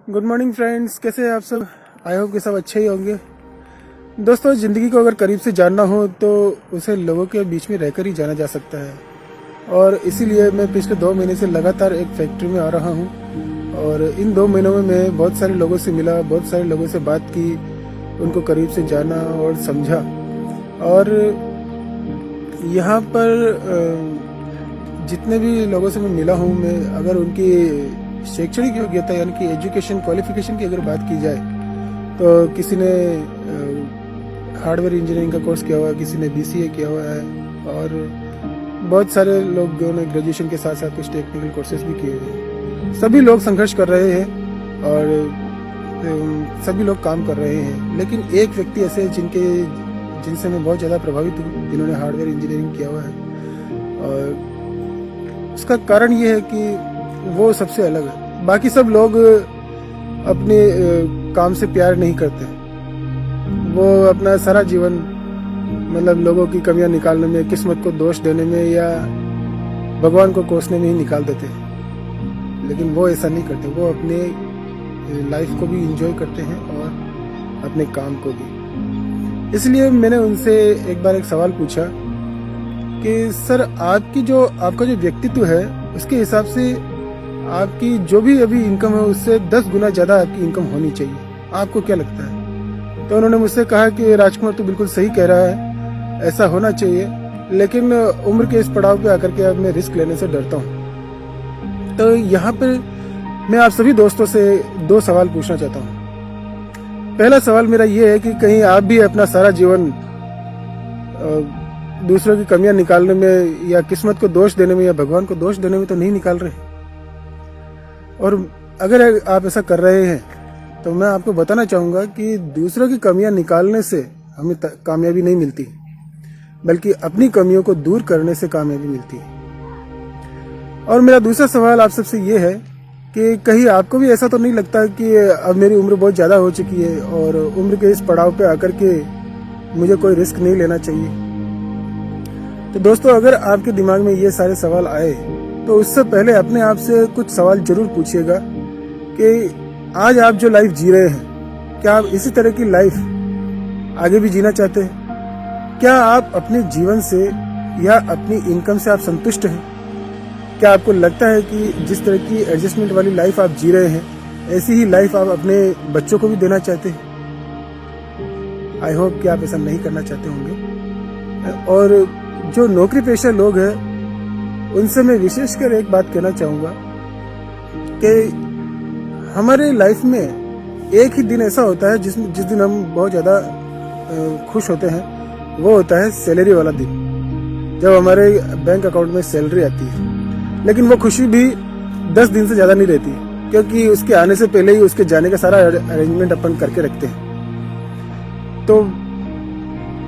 Good morning friends, कैसे हैं आप सब। आई होप कि सब अच्छे ही होंगे। दोस्तों, ज़िंदगी को अगर करीब से जानना हो तो उसे लोगों के बीच में रहकर ही जाना जा सकता है। और इसीलिए मैं पिछले 2 महीने से लगातार एक फैक्ट्री में आ रहा हूँ। और इन 2 महीनों में मैं बहुत सारे लोगों से मिला, बहुत सारे लोगों से बात की, उनको करीब से जाना और समझा। और यहाँ पर जितने भी लोगों से मैं मिला हूँ, मैं अगर उनकी शैक्षणिक योग्यता यानी कि एजुकेशन क्वालिफिकेशन की अगर बात की जाए तो किसी ने हार्डवेयर इंजीनियरिंग का कोर्स किया हुआ है, किसी ने BCA किया हुआ है, और बहुत सारे लोगों ने ग्रेजुएशन के साथ साथ कुछ टेक्निकल कोर्सेज भी किए हुए हैं। सभी लोग संघर्ष कर रहे हैं और सभी लोग काम कर रहे हैं, लेकिन एक व्यक्ति ऐसे हैं जिनसे मैं बहुत ज़्यादा प्रभावित हूँ, जिन्होंने हार्डवेयर इंजीनियरिंग किया हुआ है। और उसका कारण ये है कि वो सबसे अलग है। बाकी सब लोग अपने काम से प्यार नहीं करते। वो अपना सारा जीवन मतलब लोगों की कमियां निकालने में, किस्मत को दोष देने में या भगवान को कोसने में ही निकाल देते हैं। लेकिन वो ऐसा नहीं करते। वो अपने लाइफ को भी एंजॉय करते हैं और अपने काम को भी। इसलिए मैंने उनसे एक बार एक सवाल पूछा कि सर, आपका जो व्यक्तित्व है उसके हिसाब से आपकी जो भी अभी इनकम है उससे 10 गुना ज़्यादा आपकी इनकम होनी चाहिए। आपको क्या लगता है? तो उन्होंने मुझसे कहा कि राजकुमार, तू बिल्कुल सही कह रहा है, ऐसा होना चाहिए, लेकिन उम्र के इस पड़ाव पे आकर के अब मैं रिस्क लेने से डरता हूँ। तो यहाँ पर मैं आप सभी दोस्तों से 2 सवाल पूछना चाहता हूँ। पहला सवाल मेरा ये है कि कहीं आप भी अपना सारा जीवन दूसरों की कमियां निकालने में या किस्मत को दोष देने में या भगवान को दोष देने में तो नहीं निकाल रहे? और अगर आप ऐसा कर रहे हैं तो मैं आपको बताना चाहूँगा कि दूसरों की कमियां निकालने से हमें कामयाबी नहीं मिलती, बल्कि अपनी कमियों को दूर करने से कामयाबी मिलती है। और मेरा दूसरा सवाल आप सबसे ये है कि कहीं आपको भी ऐसा तो नहीं लगता कि अब मेरी उम्र बहुत ज़्यादा हो चुकी है और उम्र के इस पड़ाव पे आकर के मुझे कोई रिस्क नहीं लेना चाहिए? तो दोस्तों, अगर आपके दिमाग में ये सारे सवाल आए तो उससे पहले अपने आप से कुछ सवाल जरूर पूछिएगा कि आज आप जो लाइफ जी रहे हैं, क्या आप इसी तरह की लाइफ आगे भी जीना चाहते हैं? क्या आप अपने जीवन से या अपनी इनकम से आप संतुष्ट हैं? क्या आपको लगता है कि जिस तरह की एडजस्टमेंट वाली लाइफ आप जी रहे हैं, ऐसी ही लाइफ आप अपने बच्चों को भी देना चाहते हैं? आई होप कि आप ऐसा नहीं करना चाहते होंगे। और जो नौकरी पेशा लोग हैं उनसे मैं विशेषकर एक बात कहना चाहूँगा कि हमारे लाइफ में एक ही दिन ऐसा होता है जिस दिन हम बहुत ज़्यादा खुश होते हैं। वो होता है सैलरी वाला दिन, जब हमारे बैंक अकाउंट में सैलरी आती है। लेकिन वो खुशी भी 10 दिन से ज़्यादा नहीं रहती, क्योंकि उसके आने से पहले ही उसके जाने का सारा अरेंजमेंट अपन करके रखते हैं। तो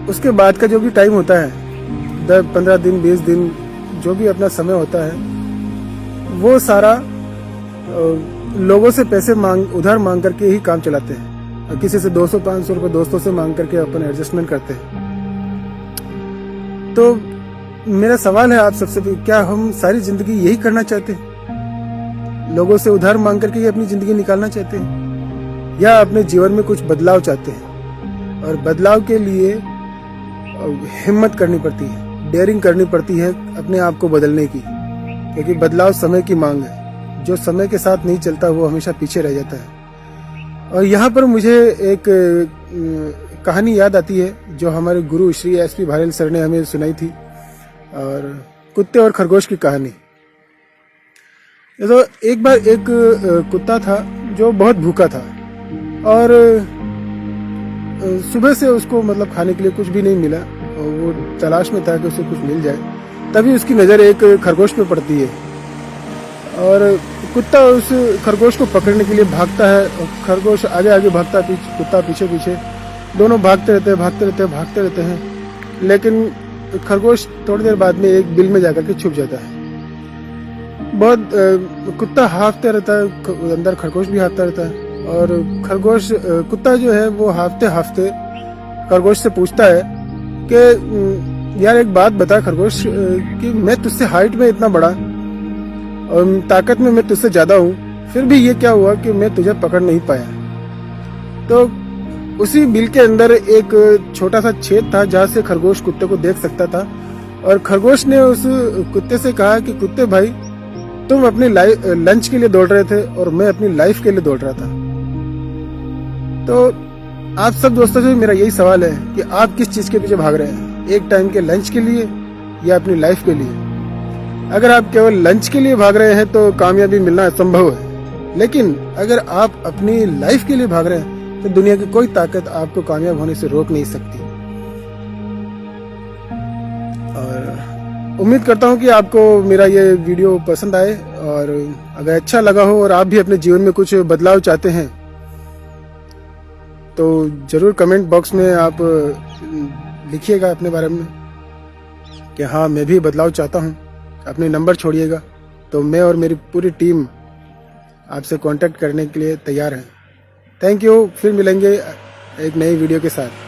उसके बाद का जो भी टाइम होता है, 10-15 दिन 20 दिन जो भी अपना समय होता है, वो सारा लोगों से पैसे उधार मांग करके ही काम चलाते हैं। और किसी से 200-500 रुपये दोस्तों से मांग करके अपन एडजस्टमेंट करते हैं। तो मेरा सवाल है आप सबसे, क्या हम सारी जिंदगी यही करना चाहते हैं? लोगों से उधार मांग करके ही अपनी जिंदगी निकालना चाहते हैं, या अपने जीवन में कुछ बदलाव चाहते हैं? और बदलाव के लिए हिम्मत करनी पड़ती है, डेयरिंग करनी पड़ती है अपने आप को बदलने की, क्योंकि बदलाव समय की मांग है। जो समय के साथ नहीं चलता वो हमेशा पीछे रह जाता है। और यहाँ पर मुझे एक कहानी याद आती है जो हमारे गुरु श्री SP भारेल सर ने हमें सुनाई थी, और कुत्ते और खरगोश की कहानी। तो एक बार एक कुत्ता था जो बहुत भूखा था, और सुबह से उसको मतलब खाने के लिए कुछ भी नहीं मिला, और वो तलाश में था कि उसे कुछ मिल जाए। तभी उसकी नज़र एक खरगोश पे पड़ती है, और कुत्ता उस खरगोश को पकड़ने के लिए भागता है, और खरगोश आगे आगे भागता, कुत्ता पीछे पीछे, दोनों भागते रहते हैं। लेकिन खरगोश थोड़ी देर बाद में एक बिल में जाकर के छुप जाता है। बहुत कुत्ता हाँफते रहता है, अंदर खरगोश भी हाँफता रहता है, और कुत्ता जो है वो हाँफते हाँफते खरगोश से पूछता है कि यार एक बात बता खरगोश, कि मैं तुझसे हाइट में इतना बड़ा और ताकत में मैं तुझसे ज्यादा हूँ, फिर भी ये क्या हुआ कि मैं तुझे पकड़ नहीं पाया। तो उसी बिल के अंदर एक छोटा सा छेद था जहाँ से खरगोश कुत्ते को देख सकता था, और खरगोश ने उस कुत्ते से कहा कि कुत्ते भाई, तुम अपनी लंच के लिए दौड़ रहे थे और मैं अपनी लाइफ के लिए दौड़ रहा था। तो आप सब दोस्तों से मेरा यही सवाल है कि आप किस चीज के पीछे भाग रहे हैं, एक टाइम के लंच के लिए या अपनी लाइफ के लिए? अगर आप केवल लंच के लिए भाग रहे हैं तो कामयाबी मिलना असंभव है, लेकिन अगर आप अपनी लाइफ के लिए भाग रहे हैं तो दुनिया की कोई ताकत आपको कामयाब होने से रोक नहीं सकती। और उम्मीद करता हूं कि आपको मेरा ये वीडियो पसंद आए, और अगर अच्छा लगा हो और आप भी अपने जीवन में कुछ बदलाव चाहते हैं तो जरूर कमेंट बॉक्स में आप लिखिएगा अपने बारे में कि हाँ मैं भी बदलाव चाहता हूँ। अपने नंबर छोड़िएगा, तो मैं और मेरी पूरी टीम आपसे कांटेक्ट करने के लिए तैयार हैं। Thank you. फिर मिलेंगे एक नई वीडियो के साथ।